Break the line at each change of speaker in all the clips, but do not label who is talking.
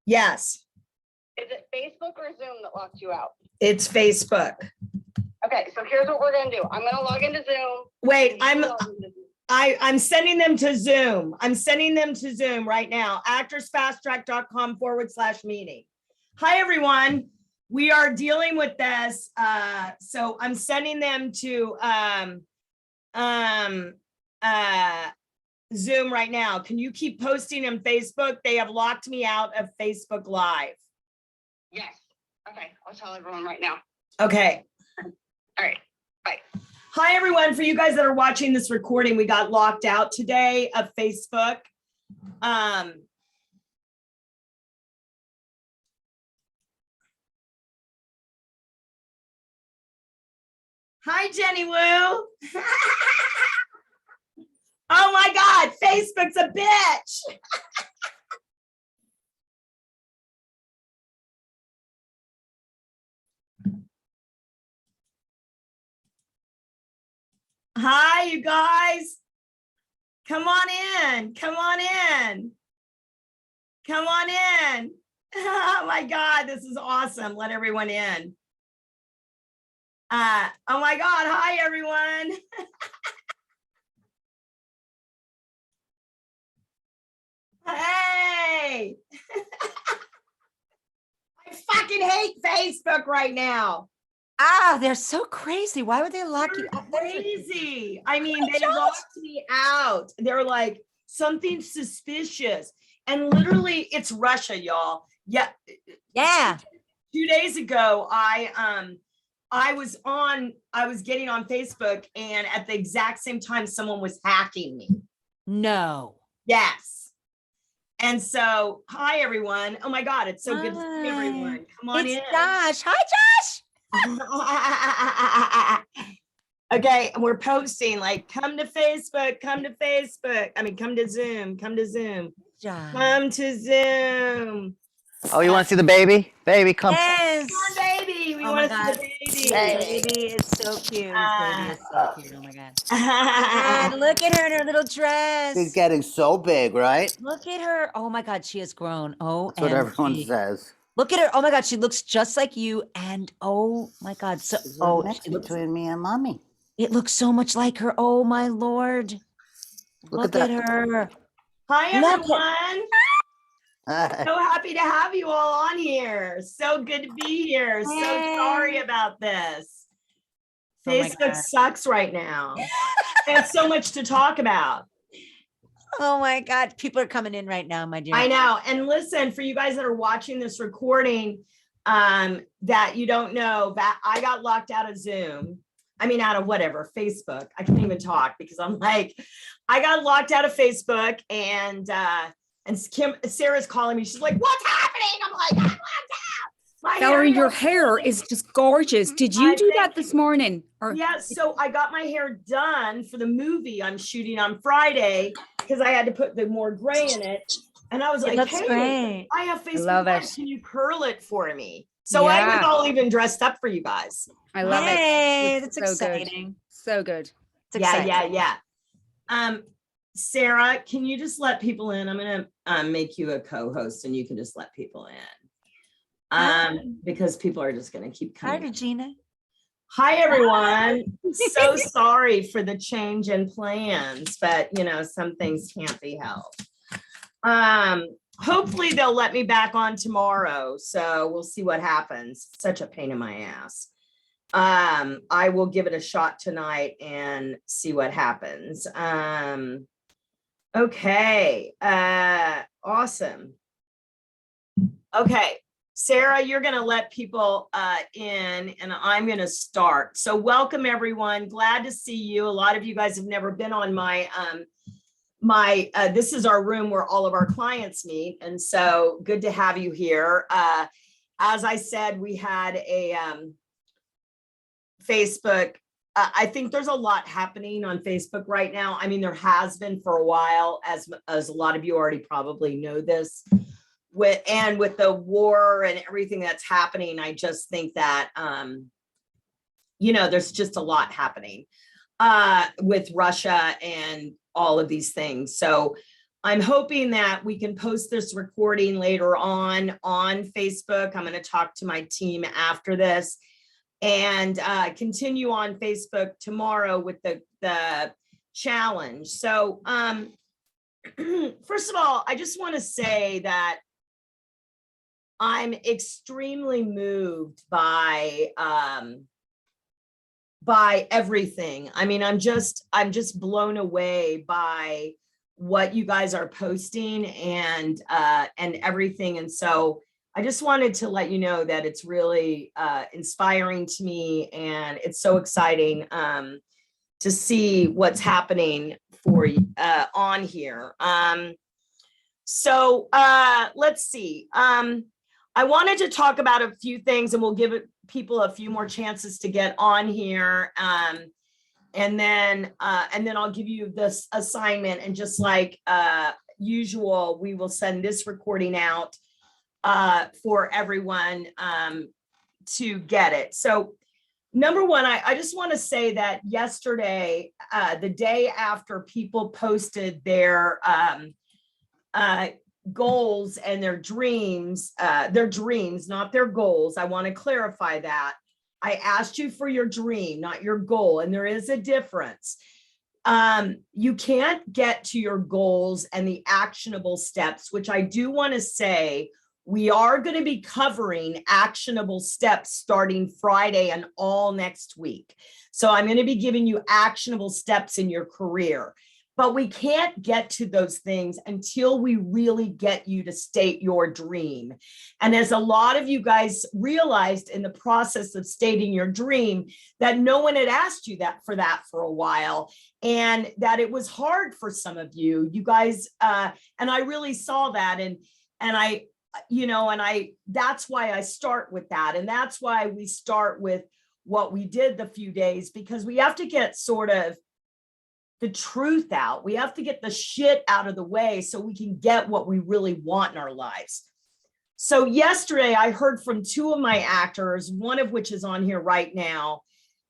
Yes.
Is it Facebook or Zoom that locked you out?
It's Facebook.
Okay, so here's what we're gonna do. I'm gonna log into Zoom.
Wait, I'm sending them to Zoom. I'm sending them to Zoom right now. actorsfasttrack.com/meeting. Hi, everyone. We are dealing with this. So I'm sending them to Zoom right now. Can you keep posting on Facebook? They have locked me out of Facebook Live.
Yes. Okay, I'll tell everyone right now.
Okay.
All right, bye.
Hi, everyone. For you guys that are watching this recording, we got locked out today of Facebook. Hi, Jenny Woo. Oh my God, Facebook's a bitch. Hi, you guys. Come on in. Come on in. Come on in. Oh my God, this is awesome. Let everyone in. Oh my God. Hi, everyone. Hey. I fucking hate Facebook right now.
Ah, they're so crazy. Why would they lock you out?
Crazy. I mean, they locked me out. They're like, something suspicious. And literally, it's Russia, y'all. Yeah.
Yeah.
2 days ago, I was getting on Facebook, and at the exact same time, someone was hacking me.
No.
Yes. And so, hi, everyone. Oh my God, it's so good to see everyone. Come on in.
Josh. Hi, Josh.
Okay, and we're posting like, come to Facebook, come to Facebook. I mean, come to Zoom, come to Zoom, come to Zoom.
Oh, you want to see the baby? Baby, come.
Yes.
Come on, baby. We want to see the baby.
Baby is so cute. Baby is so cute. Oh my God. And look at her in her little dress.
She's getting so big, right?
Look at her. Oh my God, she has grown. Oh,
that's what everyone says.
Look at her. Oh my God, she looks just like you. And oh my God, so
mix between me and mommy.
It looks so much like her. Oh my Lord. Look at her.
Hi, everyone. So happy to have you all on here. So good to be here. So sorry about this. Facebook sucks right now. There's so much to talk about.
Oh my God. People are coming in right now, my dear.
I know. And listen, for you guys that are watching this recording, that you don't know, that I got locked out of Zoom. I mean, out of whatever, Facebook. I can't even talk because I'm like, I got locked out of Facebook, and Sarah's calling me. She's like, what's happening? I'm like, I'm locked out.
Valerie, your hair is just gorgeous. Did you do that this morning?
Yeah, so I got my hair done for the movie I'm shooting on Friday because I had to put the more gray in it. And I was like, hey,
great.
I have Facebook Live. Can you curl it for me? So
Yeah.
I was all even dressed up for you guys.
I love it.
Hey,
It's
that's
so
exciting.
Good. So good.
It's exciting.
Yeah. Sarah, can you just let people in? I'm gonna make you a co-host, and you can just let people in. Because people are just gonna keep coming.
Hi, Regina.
Hi, everyone. So sorry for the change in plans, but you know, some things can't be helped. Hopefully they'll let me back on tomorrow. So we'll see what happens. Such a pain in my ass. I will give it a shot tonight and see what happens. Okay. Awesome. Okay. Sarah, you're going to let people in, and I'm going to start. So welcome, everyone. Glad to see you. A lot of you guys have never been on my, this is our room where all of our clients meet. And so good to have you here. As I said, we had a Facebook. I think there's a lot happening on Facebook right now. I mean, there has been for a while, as a lot of you already probably know this. With the war and everything that's happening, I just think that, you know, there's just a lot happening with Russia and all of these things. So I'm hoping that we can post this recording later on Facebook. I'm going to talk to my team after this and continue on Facebook tomorrow with the challenge. So first of all, I just want to say that I'm extremely moved by everything. I mean, I'm just blown away by what you guys are posting and everything. And so I just wanted to let you know that it's really inspiring to me, and it's so exciting to see what's happening for on here. So let's see. I wanted to talk about a few things, and we'll give people a few more chances to get on here. And then I'll give you this assignment, and just like usual, we will send this recording out for everyone to get it. So number one, I just want to say that yesterday, the day after people posted their goals and their dreams, not their goals. I want to clarify that. I asked you for your dream, not your goal. And there is a difference. You can't get to your goals and the actionable steps, which I do want to say, we are going to be covering actionable steps starting Friday and all next week. So I'm going to be giving you actionable steps in your career. But we can't get to those things until we really get you to state your dream. And as a lot of you guys realized in the process of stating your dream, that no one had asked you that for a while, and that it was hard for some of you guys. And I really saw that. And I, that's why I start with that. And that's why we start with what we did the few days, because we have to get sort of the truth out. We have to get the shit out of the way so we can get what we really want in our lives. So yesterday I heard from two of my actors, one of which is on here right now.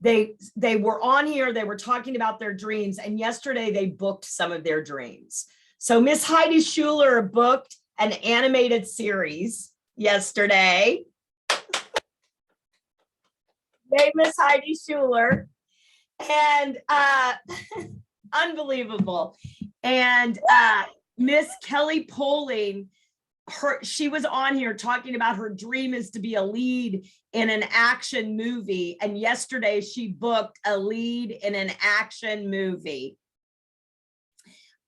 They were on here, they were talking about their dreams, and yesterday they booked some of their dreams. So Miss Heidi Schuler booked an animated series yesterday. Yay, Miss Heidi Schuler. And unbelievable. And Miss Kelly Poling, she was on here talking about her dream is to be a lead in an action movie. And yesterday she booked a lead in an action movie.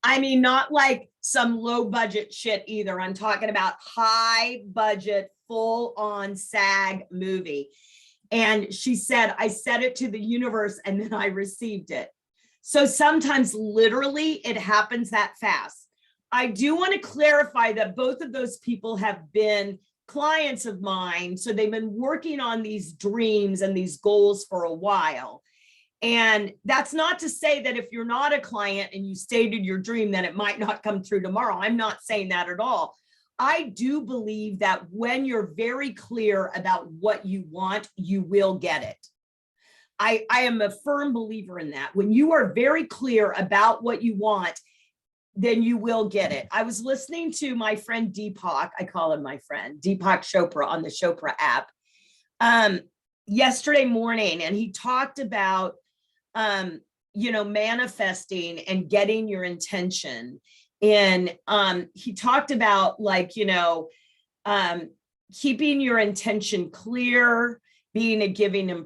I mean, not like some low budget shit either. I'm talking about high budget, full on SAG movie. And she said, I said it to the universe and then I received it. So sometimes literally it happens that fast. I do want to clarify that both of those people have been clients of mine. So they've been working on these dreams and these goals for a while. And that's not to say that if you're not a client and you stated your dream, then it might not come true tomorrow. I'm not saying that at all. I do believe that when you're very clear about what you want, you will get it. I am a firm believer in that. When you are very clear about what you want, then you will get it. I was listening to my friend Deepak, I call him my friend, Deepak Chopra on the Chopra app yesterday morning, and he talked about, manifesting and getting your intention. And he talked about keeping your intention clear, being a giving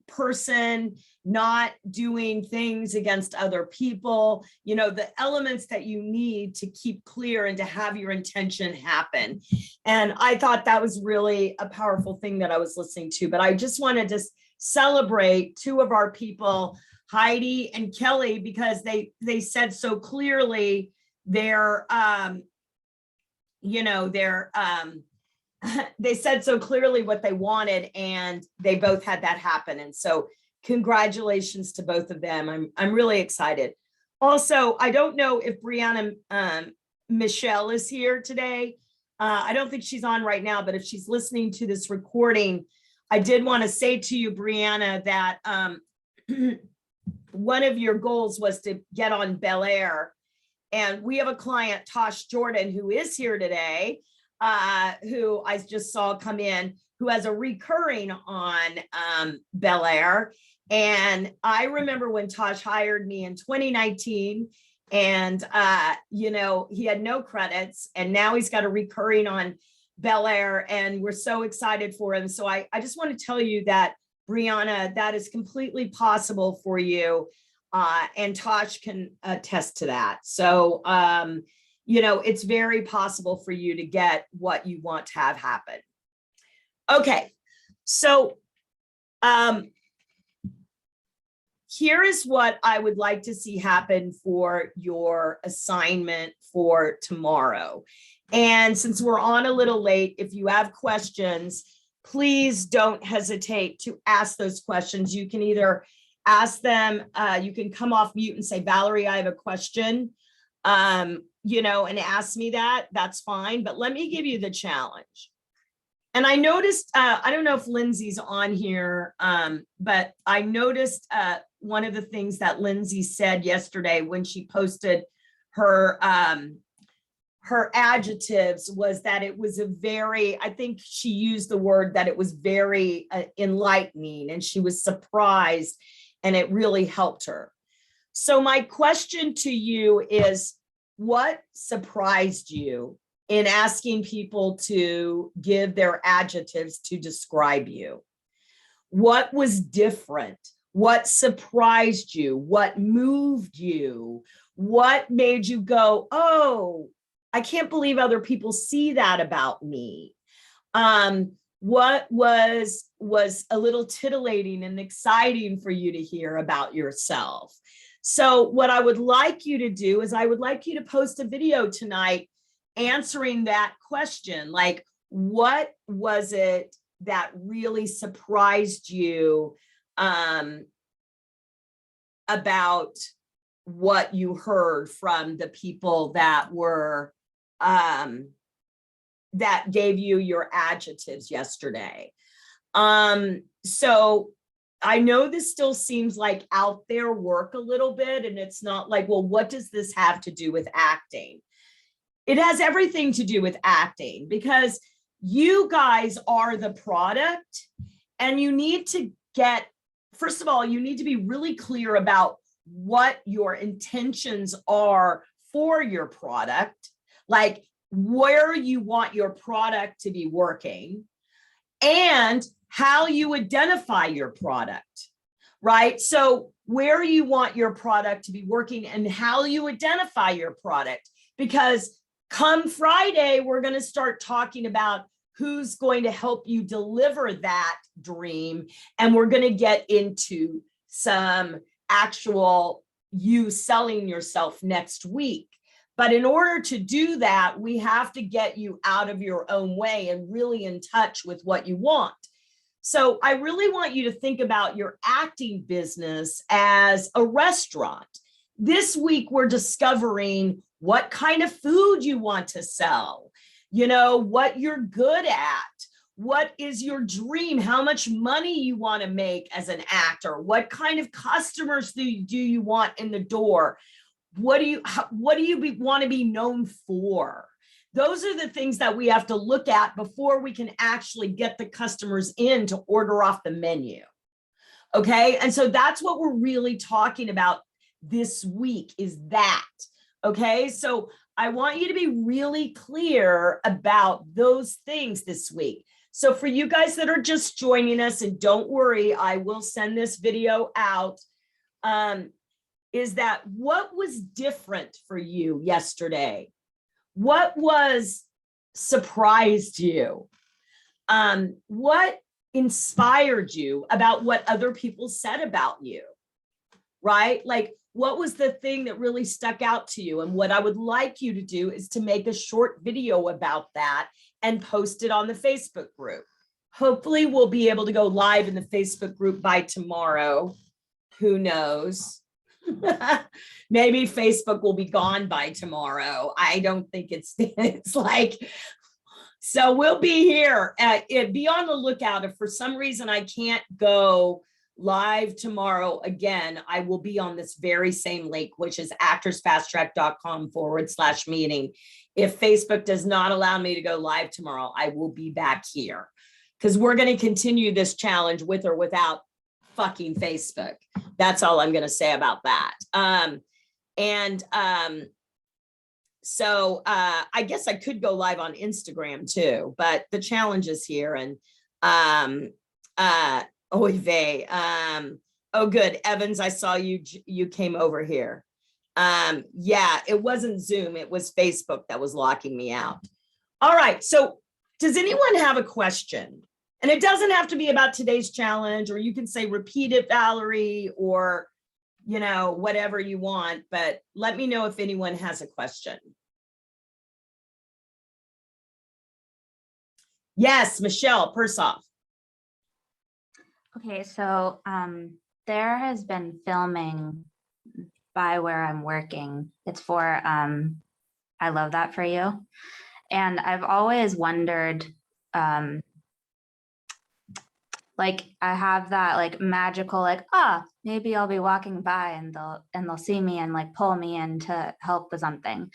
person, not doing things against other people, the elements that you need to keep clear and to have your intention happen. And I thought that was really a powerful thing that I was listening to. But I just wanted to celebrate two of our people, Heidi and Kelly, because they said so clearly they said so clearly what they wanted, and they both had that happen. And so congratulations to both of them. I'm really excited. Also, I don't know if Brianna Michelle is here today. I don't think she's on right now, but if she's listening to this recording, I did want to say to you, Brianna, that one of your goals was to get on Bel Air. And we have a client, Tosh Jordan, who is here today, who I just saw come in, who has a recurring on Bel Air. And I remember when Tosh hired me in 2019, and you know, he had no credits, and now he's got a recurring on Bel Air, and we're so excited for him. So I just want to tell you that, Brianna, that is completely possible for you. And Tosh can attest to that. So, you know, it's very possible for you to get what you want to have happen. Okay, so here is what I would like to see happen for your assignment for tomorrow. And since we're on a little late, if you have questions, please don't hesitate to ask those questions. You can either ask them, you can come off mute and say, Valerie, I have a question, you know, and ask me that, that's fine. But let me give you the challenge. And I noticed, I don't know if Lindsay's on here, but I noticed one of the things that Lindsay said yesterday when she posted her her adjectives was that it was a very, I think she used the word that it was very enlightening, and she was surprised, and it really helped her. So my question to you is, what surprised you in asking people to give their adjectives to describe you? What was different? What surprised you? What moved you? What made you go, oh, I can't believe other people see that about me? What was a little titillating and exciting for you to hear about yourself? So what I would like you to do is I would like you to post a video tonight answering that question. Like, what was it that really surprised you about what you heard from the people that were that gave you your adjectives yesterday? So I know this still seems like out there work a little bit, and it's not like, well, what does this have to do with acting? It has everything to do with acting, because you guys are the product, and you need to get, first of all, you need to be really clear about what your intentions are for your product, like where you want your product to be working, and how you identify your product, right? So where you want your product to be working and how you identify your product, because come Friday, we're going to start talking about who's going to help you deliver that dream. And we're going to get into some actual you selling yourself next week. But in order to do that, we have to get you out of your own way and really in touch with what you want. So I really want you to think about your acting business as a restaurant. This week, we're discovering what kind of food you want to sell, you know, what you're good at, what is your dream, how much money you want to make as an actor, what kind of customers do you want in the door, what do you want to be known for? Those are the things that we have to look at before we can actually get the customers in to order off the menu. Okay, and so that's what we're really talking about this week, is that. Okay, so I want you to be really clear about those things this week. So for you guys that are just joining us, and don't worry, I will send this video out, is that what was different for you yesterday? What was surprised you? What inspired you about what other people said about you, right? Like, what was the thing that really stuck out to you? And what I would like you to do is to make a short video about that and post it on the Facebook group. Hopefully we'll be able to go live in the Facebook group by tomorrow. Who knows? Maybe Facebook will be gone by tomorrow. I don't think it's like, so we'll be here. Be on the lookout if for some reason I can't go live tomorrow. Again, I will be on this very same link, which is actorsfasttrack.com/meeting. If Facebook does not allow me to go live tomorrow, I will be back here because we're going to continue this challenge with or without fucking Facebook. That's all I'm going to say about that. So I guess I could go live on Instagram too, but the challenge is here. And oy vey. Oh, good. Evans, I saw you came over here. Yeah, it wasn't Zoom. It was Facebook that was locking me out. All right. So does anyone have a question? And it doesn't have to be about today's challenge, or you can say, repeat it, Valerie, or, you know, whatever you want, but let me know if anyone has a question. Yes, Michelle Persoff.
Okay, so there has been filming by where I'm working. It's for I Love That For You. And I've always wondered, like I have that like magical, like, maybe I'll be walking by and they'll see me and like pull me in to help with something.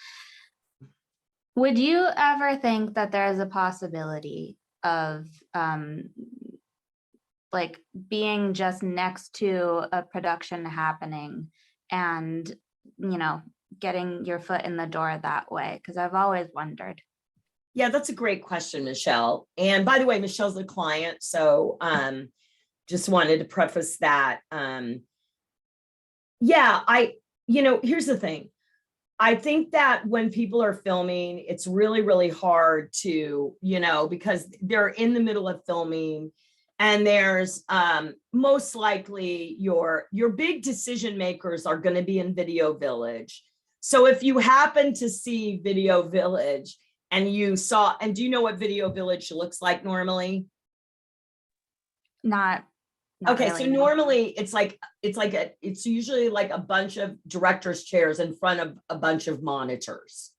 Would you ever think that there's a possibility of like being just next to a production happening and, you know, getting your foot in the door that way? Because I've always wondered.
Yeah, that's a great question, Michelle. And by the way, Michelle's a client, so just wanted to preface that. Yeah, here's the thing. I think that when people are filming, it's really, really hard to, because they're in the middle of filming, and there's most likely your big decision makers are going to be in Video Village. So if you happen to see Video Village and do you know what Video Village looks like normally?
Not
okay,
really,
so
no.
normally it's usually like a bunch of directors' chairs in front of a bunch of monitors.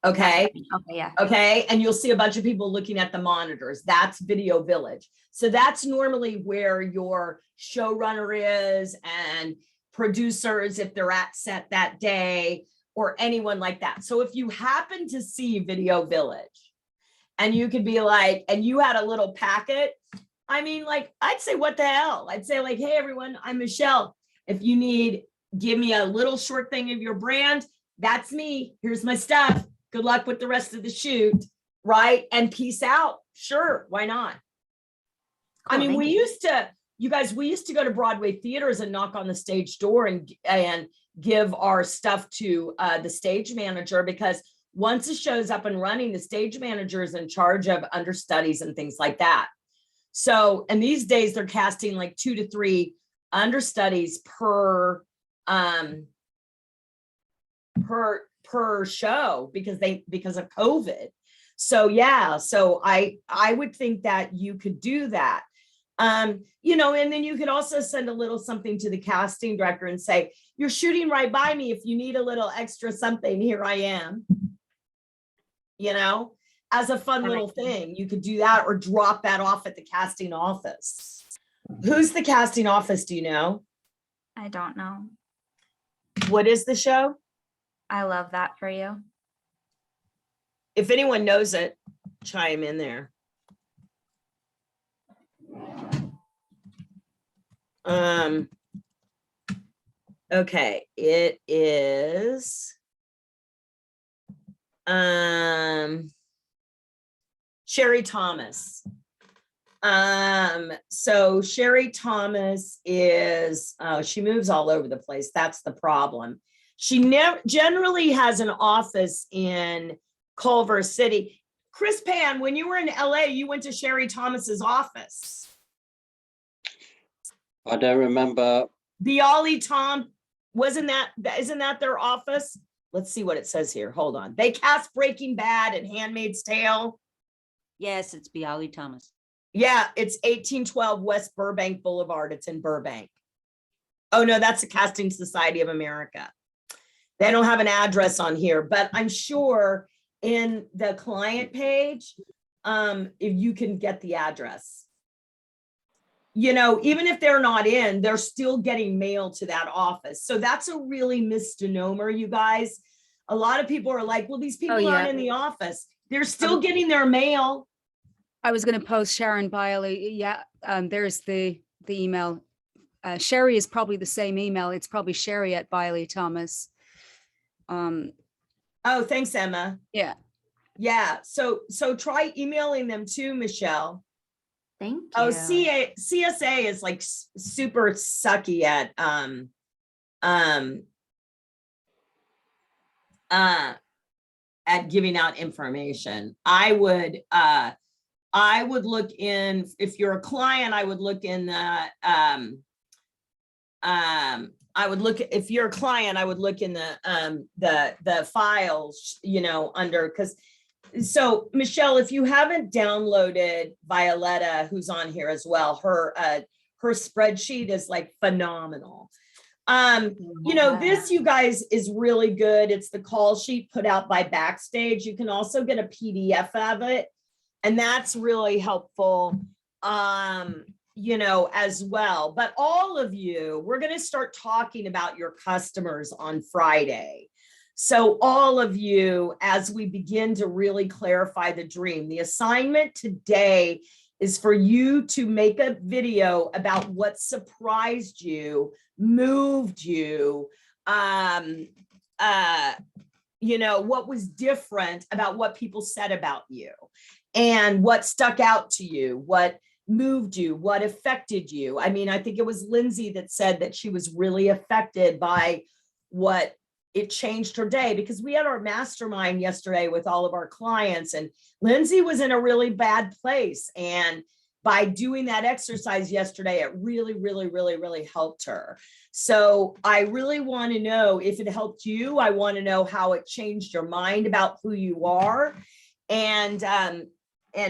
Okay.
Okay, yeah.
Okay. And you'll see a bunch of people looking at the monitors. That's Video Village. So that's normally where your showrunner is and producers, if they're at set that day, or anyone like that. So if you happen to see Video Village and you could be like, and you had a little packet, I mean, like, I'd say, what the hell? I'd say like, hey, everyone, I'm Michelle. If you need, give me a little short thing of your brand. That's me. Here's my stuff. Good luck with the rest of the shoot. Right. And peace out. Sure. Why not?
Cool,
I mean, we
you.
used to go to Broadway theaters and knock on the stage door and give our stuff to the stage manager, because once the show's up and running, the stage manager is in charge of understudies and things like that. So, and these days they're casting like 2 to 3 understudies per show because of COVID. So yeah, so I would think that you could do that. And then you could also send a little something to the casting director and say, you're shooting right by me. If you need a little extra something, here I am. As a fun little thing, you could do that, or drop that off at the casting office. Who's the casting office? Do you know?
I don't know.
What is the show?
I Love That For You.
If anyone knows it, chime in there. Okay, it is Sherry Thomas. So Sherry Thomas is she moves all over the place. That's the problem. She generally has an office in Culver City. Chris Pan, when you were in LA, you went to Sherry Thomas's office.
I don't remember.
Bialy Tom, isn't that their office? Let's see what it says here. Hold on. They cast Breaking Bad and Handmaid's Tale.
Yes, it's Bialy Thomas.
Yeah, it's 1812 West Burbank Boulevard. It's in Burbank. Oh no, that's the Casting Society of America. They don't have an address on here, but I'm sure in the client page, if you can get the address. you know, even if they're not in, they're still getting mail to that office. So that's a really misnomer, you guys. A lot of people are like, well, these people aren't
yeah.
in the office. They're still getting their mail.
I was going to post Sharon Biley. Yeah, there's the email. Sherry is probably the same email. It's probably Sherry at Biley Thomas.
Oh, thanks, Emma.
Yeah.
Yeah. So try emailing them too, Michelle.
Thank you.
Oh, CSA is like super sucky at giving out information. I would look in, if you're a client, I would look in the if you're a client, I would look in the files, you know, under, because so Michelle, if you haven't downloaded Violetta, who's on here as well, her spreadsheet is like phenomenal. You know, this, you guys, is really good. It's the call sheet put out by Backstage. You can also get a PDF of it, and that's really helpful, you know, as well. But all of you, we're going to start talking about your customers on Friday. So all of you, as we begin to really clarify the dream, the assignment today is for you to make a video about what surprised you, moved you, you know, what was different about what people said about you, and what stuck out to you, what moved you, what affected you. I mean, I think it was Lindsay that said that she was really affected by what it changed her day, because we had our mastermind yesterday with all of our clients, and Lindsay was in a really bad place. And by doing that exercise yesterday, it really, really, really, really helped her. So I really want to know if it helped you. I want to know how it changed your mind about who you are, and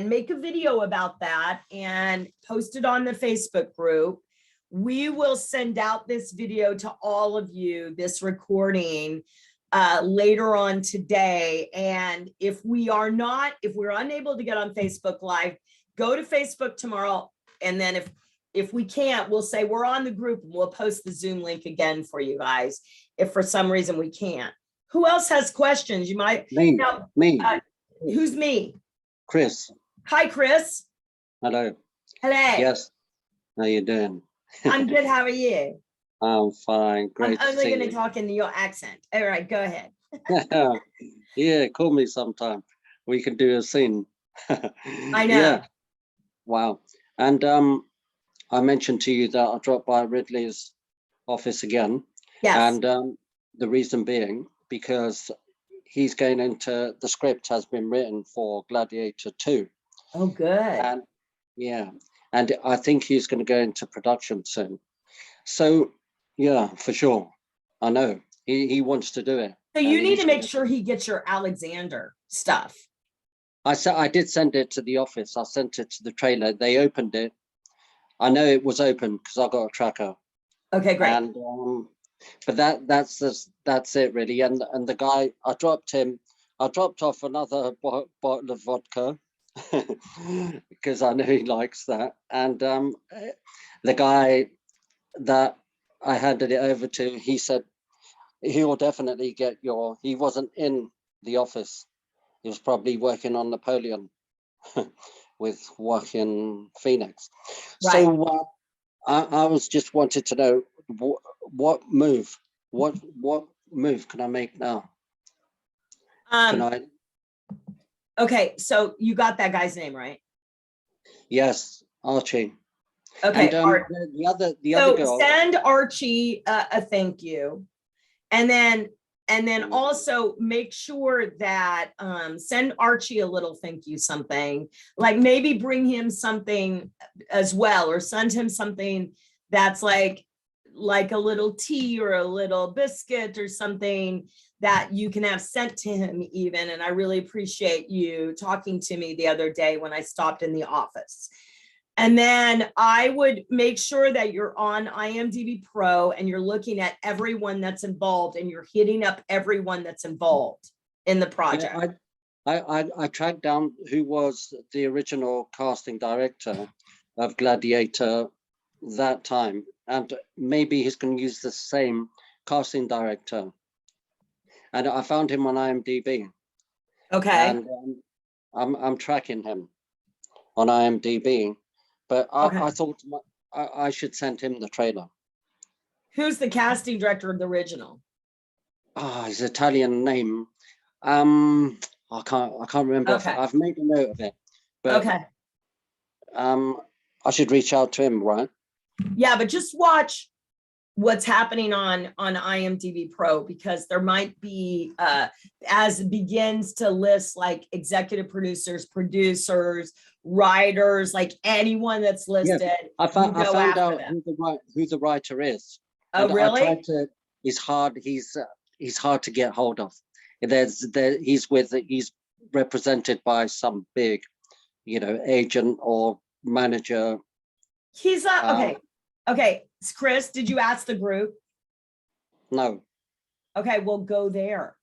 make a video about that and post it on the Facebook group. We will send out this video to all of you, this recording, later on today. And if we're unable to get on Facebook Live, go to Facebook tomorrow. And then if we can't, we'll say we're on the group, and we'll post the Zoom link again for you guys, if for some reason we can't. Who else has questions? You might.
Me.
Who's me?
Chris.
Hi, Chris.
Hello.
Hello.
Yes. How you doing?
I'm good. How are you?
I'm fine. Great.
I'm only going to talk in your accent. All right, go ahead.
Yeah, call me sometime. We can do a scene.
I know.
Yeah. Wow. And I mentioned to you that I dropped by Ridley's office again.
Yes.
And the reason being, because he's going into, the script has been written for Gladiator 2.
Oh, good.
And yeah, and I think he's going to go into production soon. So yeah, for sure. I know he wants to do it.
So you need to make sure he gets your Alexander stuff.
I did send it to the office. I sent it to the trailer. They opened it. I know it was open because I got a tracker.
Okay, great.
And but that's it really. And the guy, I dropped off another bottle of vodka because I know he likes that. And the guy that I handed it over to, he said he will definitely get your, he wasn't in the office. He was probably working on Napoleon with Joaquin Phoenix. Right. So I was just wanted to know what move can I make now?
Okay, so you got that guy's name, right?
Yes, Archie.
Okay,
and, the other girl.
Send Archie a thank you, and then also make sure that send Archie a little thank you, something like maybe bring him something as well, or send him something that's like a little tea or a little biscuit or something that you can have sent to him even. And I really appreciate you talking to me the other day when I stopped in the office. And then I would make sure that you're on IMDb Pro and you're looking at everyone that's involved and you're hitting up everyone that's involved in the project.
Yeah, I tracked down who was the original casting director of Gladiator that time, and maybe he's going to use the same casting director. And I found him on IMDb,
Okay.
and I'm tracking him on IMDb. But
Okay.
I thought I should send him the trailer.
Who's the casting director of the original?
His Italian name. I can't remember.
Okay.
I've made a note of it. But
Okay.
I should reach out to him, right?
Yeah, but just watch what's happening on IMDb Pro, because there might be, as it begins to list like executive producers, writers, like anyone that's listed.
I found
after
out
them.
who the writer is.
Oh,
And I
really?
tried to. He's hard to get hold of. He's represented by some big, agent or manager.
He's okay. Okay, Chris, did you ask the group?
No.
Okay, well, go there.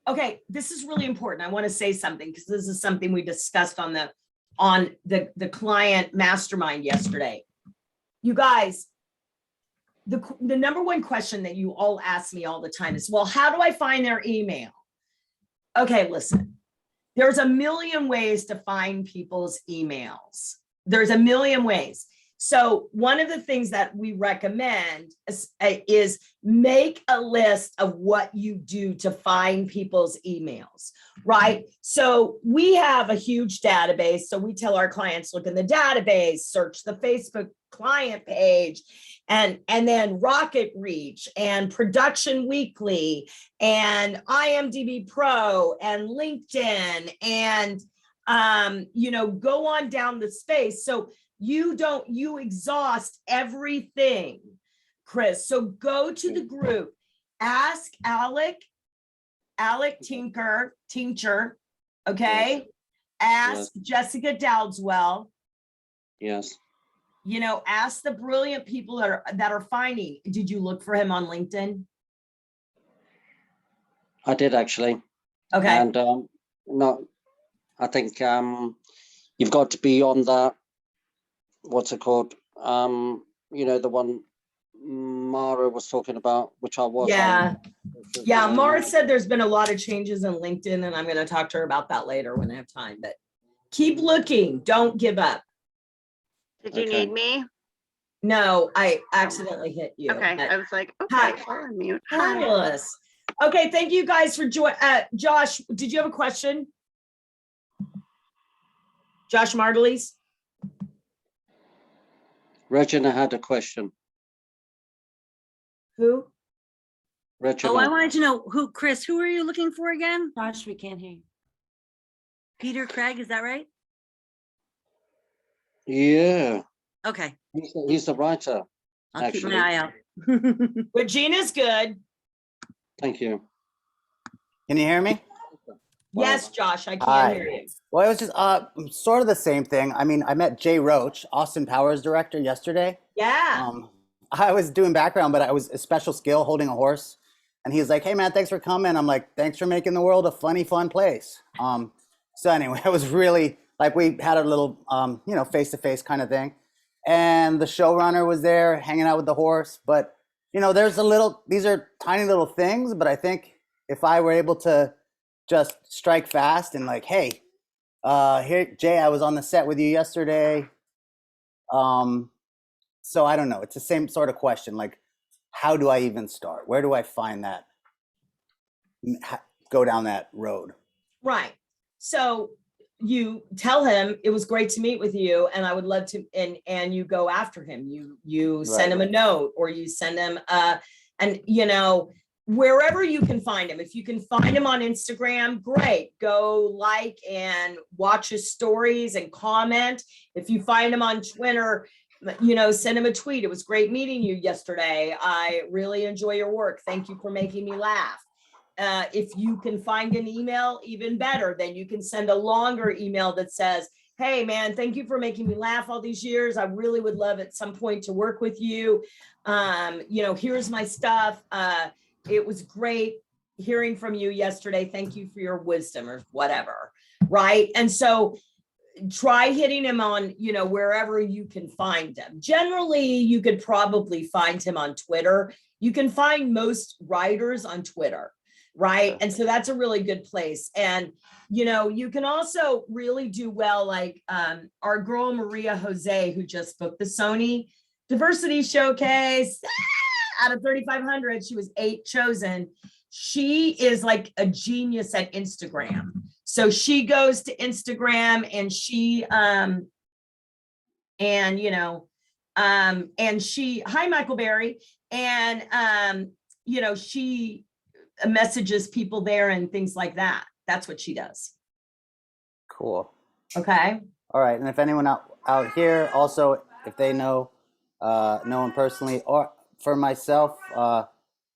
Okay, this is really important. I want to say something because this is something we discussed on the client mastermind yesterday. You guys, the number one question that you all ask me all the time is, well, how do I find their email? Okay, listen, there's a million ways to find people's emails. There's a million ways. So one of the things that we recommend is make a list of what you do to find people's emails, right? So we have a huge database. So we tell our clients, look in the database, search the Facebook client page, and then Rocket Reach and Production Weekly and IMDb Pro and LinkedIn and, go on down the space. So you exhaust everything, Chris. So go to the group, ask Alec Tincher, okay? Ask Jessica Dowdswell.
Yes.
Ask the brilliant people that are finding. Did you look for him on LinkedIn?
I did actually.
Okay.
And no, I think you've got to be on that. What's it called? The one Mara was talking about, which I was.
Yeah. Yeah. Mara said there's been a lot of changes in LinkedIn, and I'm going to talk to her about that later when I have time, but keep looking. Don't give up.
Did you need me?
No, I accidentally hit you.
Okay,
but-
I was like,
Hi.
okay, I'll unmute. Hi.
Marvelous. Okay, thank you guys for joining. Josh, did you have a question? Josh Margulies?
Regina had a question.
Who?
Regina.
Oh, I wanted to know Chris, who are you looking for again?
Josh, we can't hear you.
Peter Craig, is that right?
Yeah.
Okay,
He's the writer.
I'll keep
Actually.
my eye out.
Regina's good.
Thank you.
Can you hear me?
Yes, Josh, I can
Hi.
hear you.
Well, it was just sort of the same thing. I mean, I met Jay Roach, Austin Powers director, yesterday.
Yeah.
I was doing background, but I was a special skill holding a horse. And he's like, hey, man, thanks for coming. I'm like, thanks for making the world a funny, fun place. So anyway, it was really like we had a little, face-to-face kind of thing. And the showrunner was there hanging out with the horse. But, these are tiny little things. But I think if I were able to just strike fast and like, hey, here, Jay, I was on the set with you yesterday. So I don't know. It's the same sort of question. Like, how do I even start? Where do I find that? Go down that road.
Right. So you tell him it was great to meet with you, and I would love to, and you go after him. You send him a note, or you send him wherever you can find him. If you can find him on Instagram, great. Go like and watch his stories and comment. If you find him on Twitter, send him a tweet. It was great meeting you yesterday. I really enjoy your work. Thank you for making me laugh. If you can find an email, even better. Then you can send a longer email that says, hey man, thank you for making me laugh all these years. I really would love at some point to work with you. Here's my stuff. It was great hearing from you yesterday. Thank you for your wisdom, or whatever. Right. And so try hitting him on, wherever you can find him. Generally, you could probably find him on Twitter. You can find most writers on Twitter, right? And so that's a really good place. And, you can also really do well, like our girl, Maria Jose, who just booked the Sony Diversity Showcase. Out of 3,500, she was 8 chosen. She is like a genius at Instagram. So she goes to Instagram and she, hi, Michael Berry. And, she messages people there and things like that. That's what she does.
Cool.
Okay.
All right. And if anyone out here also, if they know him personally, or for myself,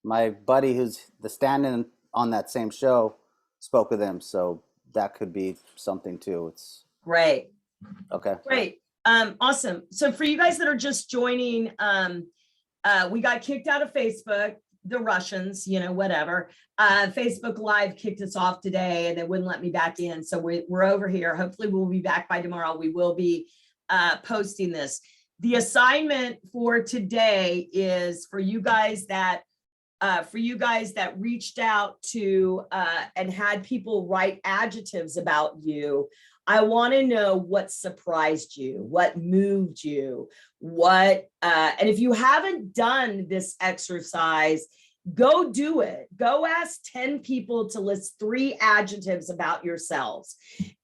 my buddy who's the stand-in on that same show spoke with him. So that could be something too. It's
great.
Okay.
Great. Awesome. So for you guys that are just joining, we got kicked out of Facebook, the Russians, whatever. Facebook Live kicked us off today and they wouldn't let me back in. So we're over here. Hopefully we'll be back by tomorrow. We will be posting this. The assignment for today is for you guys that reached out to and had people write adjectives about you. I want to know what surprised you, what moved you, and if you haven't done this exercise, go do it. Go ask 10 people to list 3 adjectives about yourselves.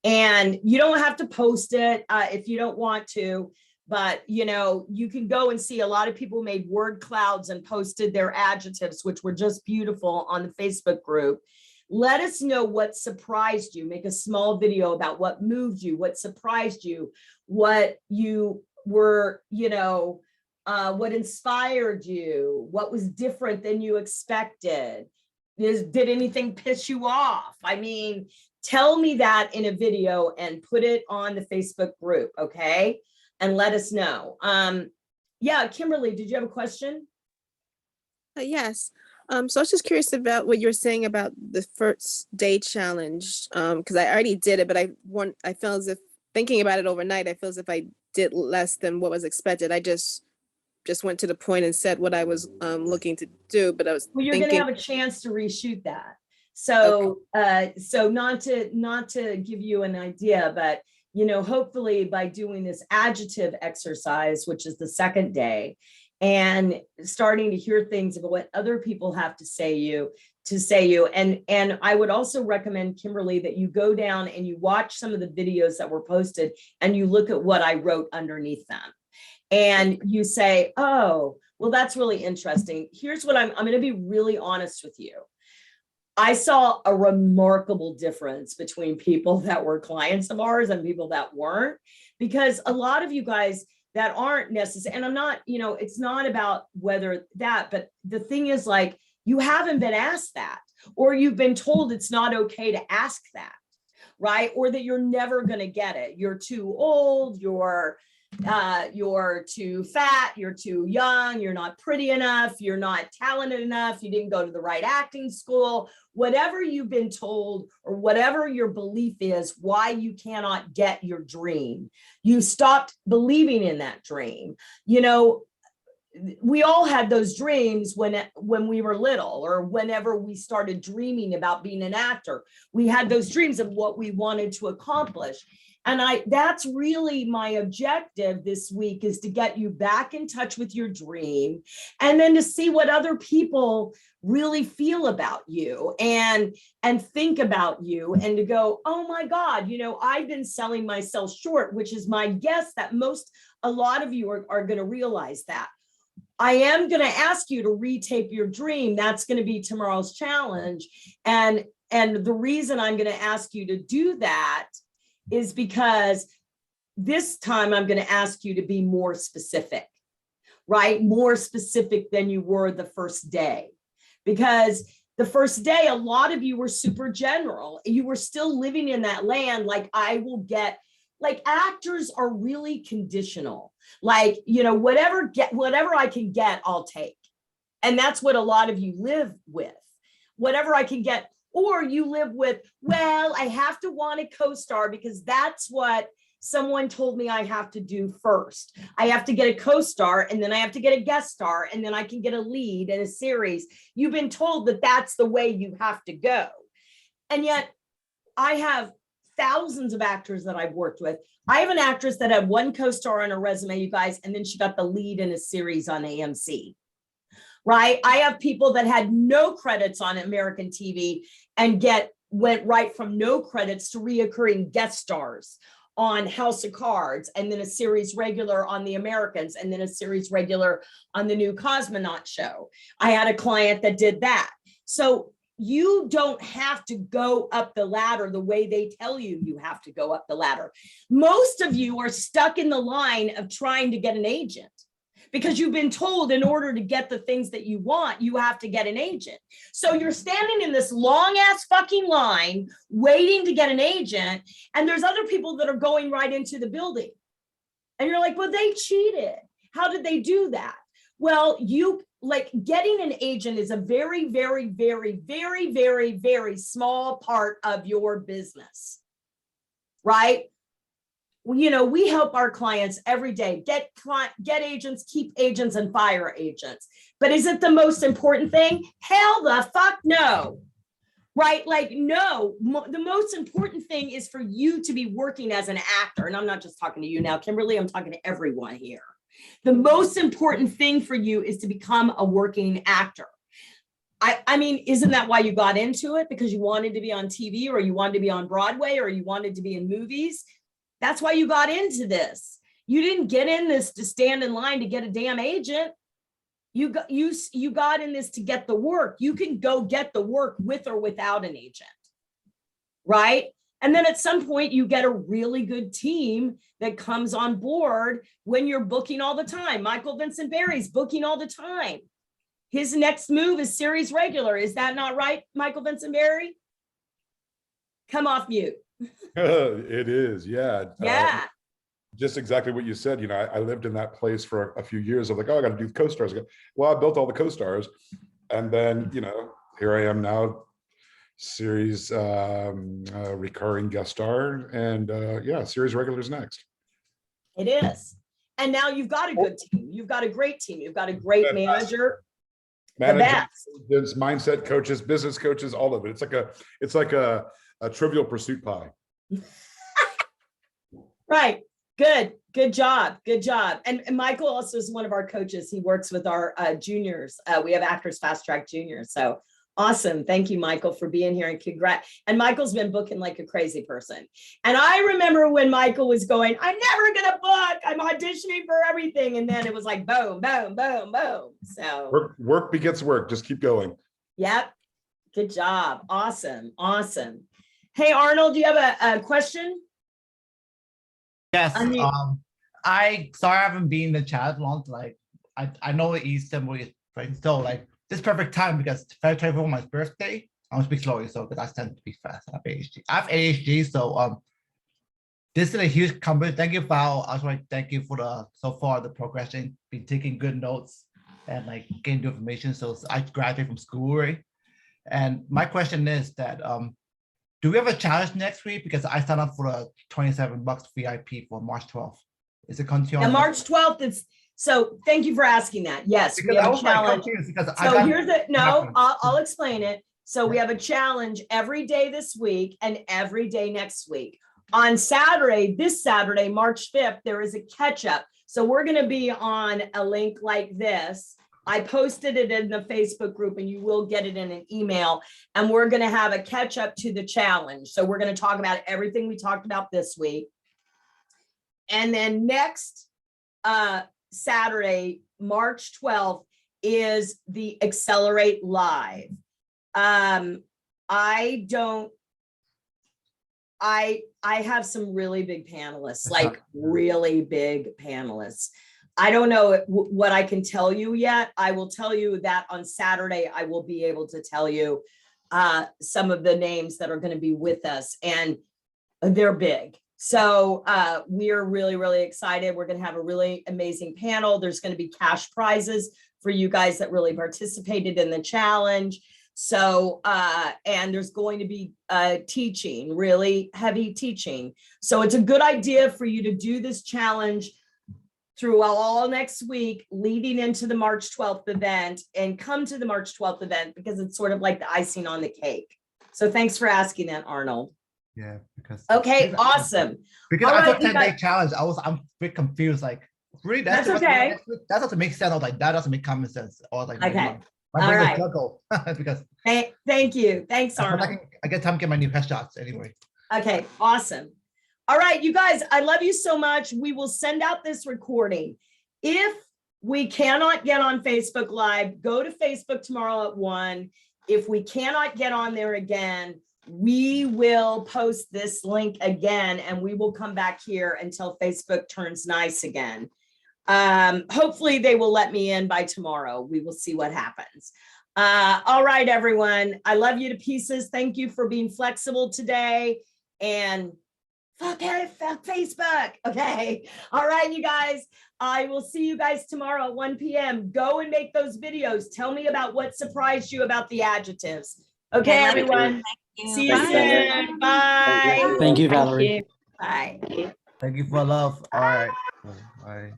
And you don't have to post it if you don't want to. But, you can go and see a lot of people made word clouds and posted their adjectives, which were just beautiful on the Facebook group. Let us know what surprised you. Make a small video about what moved you, what surprised you, what you were, what inspired you, what was different than you expected. Did anything piss you off? I mean, tell me that in a video and put it on the Facebook group, okay? And let us know. Yeah, Kimberly, did you have a question?
Yes. So I was just curious about what you were saying about the first day challenge. Because I already did it, but I felt as if thinking about it overnight, I feel as if I did less than what was expected. I just went to the point and said what I was looking to do, but I was
Well, you're
thinking.
gonna have a chance to reshoot that. So so not to give you an idea, but hopefully by doing this adjective exercise, which is the second day, and starting to hear things about what other people have to say and I would also recommend, Kimberly, that you go down and you watch some of the videos that were posted and you look at what I wrote underneath them and you say, oh, well, that's really interesting. Here's what I'm going to be really honest with you. I saw a remarkable difference between people that were clients of ours and people that weren't, because a lot of you guys that aren't necessary, and I'm not, it's not about whether that, but the thing is, like, you haven't been asked that, or you've been told it's not okay to ask that, right? Or that you're never going to get it. You're too old, you're too fat, you're too young, you're not pretty enough, you're not talented enough, you didn't go to the right acting school, whatever you've been told or whatever your belief is, why you cannot get your dream. You stopped believing in that dream. We all had those dreams when we were little, or whenever we started dreaming about being an actor. We had those dreams of what we wanted to accomplish. And that's really my objective this week, is to get you back in touch with your dream, and then to see what other people really feel about you and think about you, and to go, oh my God, I've been selling myself short, which is my guess that a lot of you are going to realize that. I am going to ask you to retape your dream. That's going to be tomorrow's challenge. And the reason I'm going to ask you to do that is because this time I'm going to ask you to be more specific, right? More specific than you were the first day. Because the first day, a lot of you were super general. You were still living in that land, like, I will get, like, actors are really conditional. Like, whatever I can get, I'll take. And that's what a lot of you live with. Whatever I can get. Or you live with, well, I have to want a co-star because that's what someone told me I have to do first. I have to get a co-star, and then I have to get a guest star, and then I can get a lead in a series. You've been told that that's the way you have to go. And yet I have thousands of actors that I've worked with. I have an actress that had one co-star on her resume, you guys, and then she got the lead in a series on AMC. Right? I have people that had no credits on American TV and went right from no credits to reoccurring guest stars on House of Cards, and then a series regular on The Americans, and then a series regular on the new Cosmonaut show. I had a client that did that. So you don't have to go up the ladder the way they tell you you have to go up the ladder. Most of you are stuck in the line of trying to get an agent, because you've been told in order to get the things that you want, you have to get an agent. So you're standing in this long ass fucking line waiting to get an agent, and there's other people that are going right into the building. And you're like, well, they cheated. How did they do that? Well, getting an agent is a very, very, very, very, very, very small part of your business, right? You know, we help our clients every day get agents, keep agents, and fire agents. But is it the most important thing? Hell the fuck no. Right? Like, no, the most important thing is for you to be working as an actor. And I'm not just talking to you now, Kimberly, I'm talking to everyone here. The most important thing for you is to become a working actor. I mean, isn't that why you got into it? Because you wanted to be on TV, or you wanted to be on Broadway, or you wanted to be in movies? That's why you got into this. You didn't get in this to stand in line to get a damn agent. You got in this to get the work. You can go get the work with or without an agent, right? And then at some point you get a really good team that comes on board when you're booking all the time. Michael Vincent Barry's booking all the time. His next move is series regular. Is that not right, Michael Vincent Barry? Come off mute.
It is, yeah.
Yeah.
Just exactly what you said. You know, I lived in that place for a few years. I'm like, oh, I got to do co-stars. Well, I built all the co-stars, and then, you know, here I am now, series recurring guest star, and yeah, series regulars next.
It is. And now you've got a good team. You've got a great team. You've got a great manager.
Managers, mindset coaches, business coaches, all of it. It's like a Trivial Pursuit pie.
Right. Good job. Good job. And Michael also is one of our coaches. He works with our juniors. We have Actors Fast Track Juniors. So awesome. Thank you, Michael, for being here, and congrats. And Michael's been booking like a crazy person. And I remember when Michael was going, I'm never going to book. I'm auditioning for everything. And then it was like, boom, boom, boom, boom. So
work begets work. Just keep going.
Yep. Good job. Awesome. Awesome. Hey, Arnold, do you have a question?
Yes. I sorry I haven't been in the chat long. Like I know Eastern was so like this perfect time because February 24 my birthday. I'm speak slowly, so because I tend to be fast. I have ADHD, so this is a huge compliment. Thank you, Val. I was like, thank you for so far the progression. Been taking good notes and like getting new information. So I graduated from school, right? And my question is that do we have a challenge next week? Because I signed up for the $27 VIP for March 12th. Is it continuing?
Yeah, March 12th is, so thank you for asking that. Yes,
because
we have a challenge.
So
I'll explain it. So we have a challenge every day this week and every day next week. On Saturday, this Saturday, March 5th, there is a catch up. So we're going to be on a link like this. I posted it in the Facebook group, and you will get it in an email, and we're going to have a catch up to the challenge. So we're going to talk about everything we talked about this week. And then next Saturday, March 12th, is the Accelerate Live. I have some really big panelists, like really big panelists. I don't know what I can tell you yet. I will tell you that on Saturday, I will be able to tell you some of the names that are going to be with us, and they're big. So we're really, really excited. We're going to have a really amazing panel. There's going to be cash prizes for you guys that really participated in the challenge. So, and there's going to be teaching, really heavy teaching. So it's a good idea for you to do this challenge through all next week, leading into the March 12th event, and come to the March 12th event because it's sort of like the icing on the cake. So thanks for asking that, Arnold.
Yeah, because
Okay, awesome.
because
All
I
right,
thought
you
10-day
guys-
challenge. I'm a bit confused. Like, really,
That's
what's
okay.
next week? That doesn't make sense. I was like, that doesn't make common sense. Or like,
Okay.
my
All
brain
right.
juggle because
Thank you. Thanks, Arnold.
I get time to get my new headshots anyway.
Okay, awesome. All right, you guys, I love you so much. We will send out this recording. If we cannot get on Facebook Live, go to Facebook tomorrow at 1. If we cannot get on there again, we will post this link again and we will come back here until Facebook turns nice again. Hopefully they will let me in by tomorrow. We will see what happens. All right, everyone. I love you to pieces. Thank you for being flexible today. And fuck Facebook. Okay. All right, you guys. I will see you guys tomorrow at 1 p.m. Go and make those videos. Tell me about what surprised you about the adjectives. Okay,
love you.
everyone. See you
Thanks, Valerie.
soon. Bye.
Thank you, Valerie.
Bye.
Thank you for love. All right. Bye.